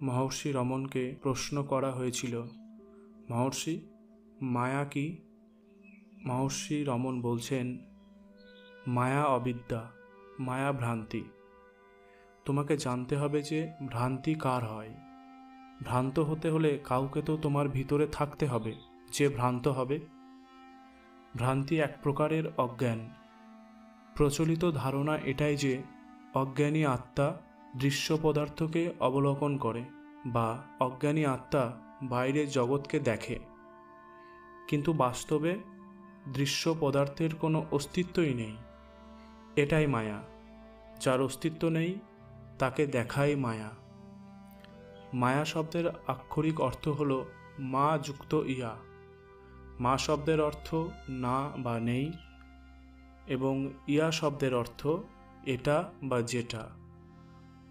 মহর্ষি রমনকে প্রশ্ন করা হয়েছিল, মহর্ষি, মায়া কি? মহর্ষি রমন বলছেন, মায়া অবিদ্যা, মায়া ভ্রান্তি। তোমাকে জানতে হবে যে ভ্রান্তি কার হয়। ভ্রান্ত হতে হলে কাউকে তো তোমার ভিতরে থাকতে হবে যে ভ্রান্ত হবে। ভ্রান্তি এক প্রকারের অজ্ঞান। প্রচলিত ধারণা এটাই যে অজ্ঞানী আত্মা দৃশ্য পদার্থকে অবলোকন করে বা অজ্ঞানী আত্মা বাইরের জগৎকে দেখে, কিন্তু বাস্তবে দৃশ্য পদার্থের কোনো অস্তিত্বই নেই। এটাই মায়া। যার অস্তিত্ব নেই তাকে দেখাই মায়া। মায়া শব্দের আক্ষরিক অর্থ হল মা যুক্ত ইয়া। মা শব্দের অর্থ না বা নেই, এবং ইয়া শব্দের অর্থ এটা বা যেটা।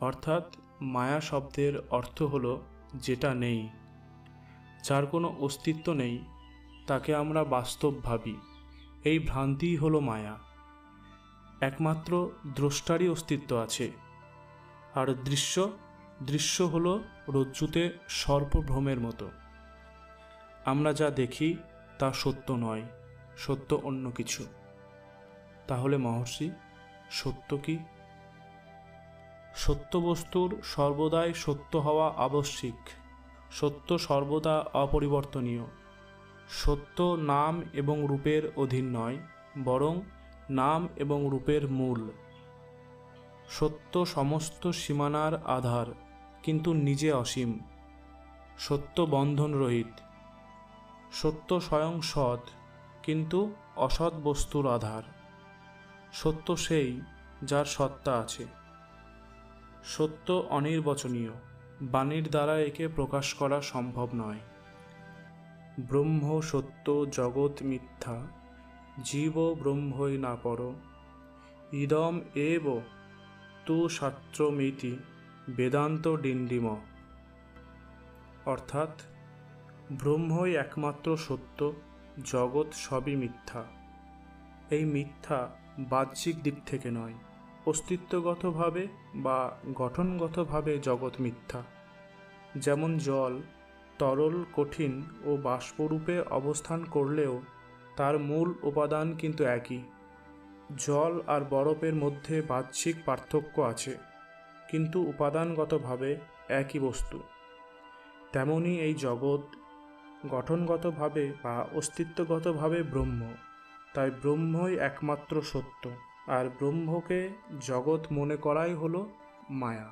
অর্থাৎ মায়া শব্দের অর্থ হল যেটা নেই, যার কোনো অস্তিত্ব নেই, তাকে আমরা বাস্তব ভাবি। এই ভ্রান্তিই হলো মায়া। একমাত্র দ্রষ্টারই অস্তিত্ব আছে। আর দৃশ্য হলো রজ্জুতে সর্পভ্রমের মতো। আমরা যা দেখি তা সত্য নয়, সত্য অন্য কিছু। তাহলে মহর্ষি, সত্য কি? সত্য বস্তুর সর্বদাই সত্য হওয়া আবশ্যিক। সত্য সর্বদা অপরিবর্তনীয়। সত্য নাম এবং রূপের অধীন নয়, বরং নাম এবং রূপের মূল। সত্য সমস্ত সীমানার আধার, কিন্তু নিজে অসীম। সত্য বন্ধন রহিত। সত্য স্বয়ং সৎ, কিন্তু অসৎ বস্তুর আধার। সত্য সেই যার সত্তা আছে। সত্য অনির্বচনীয়। বাণীর দ্বারা একে প্রকাশ করা সম্ভব নয়। ব্রহ্ম সত্য, জগৎ মিথ্যা, জীব ব্রহ্মই না পর। ইদম এব তু শাস্ত্রমিতি বেদান্ত ডিন্ডিম। অর্থাৎ ব্রহ্মই একমাত্র সত্য, জগৎ সবই মিথ্যা। এই মিথ্যা বাহ্যিক দিক থেকে নয়, অস্তিত্বগতভাবে বা গঠনগতভাবে জগৎ মিথ্যা। যেমন জল তরল, কঠিন ও বাষ্পরূপে অবস্থান করলেও তার মূল উপাদান কিন্তু একই। জল আর বরফের মধ্যে বাহ্যিক পার্থক্য আছে, কিন্তু উপাদানগতভাবে একই বস্তু। তেমনি এই জগৎ গঠনগতভাবে বা অস্তিত্বগতভাবে ব্রহ্ম। তাই ব্রহ্মই একমাত্র সত্য, আর ব্রহ্মকে জগৎ মনে করাই হলো মায়া।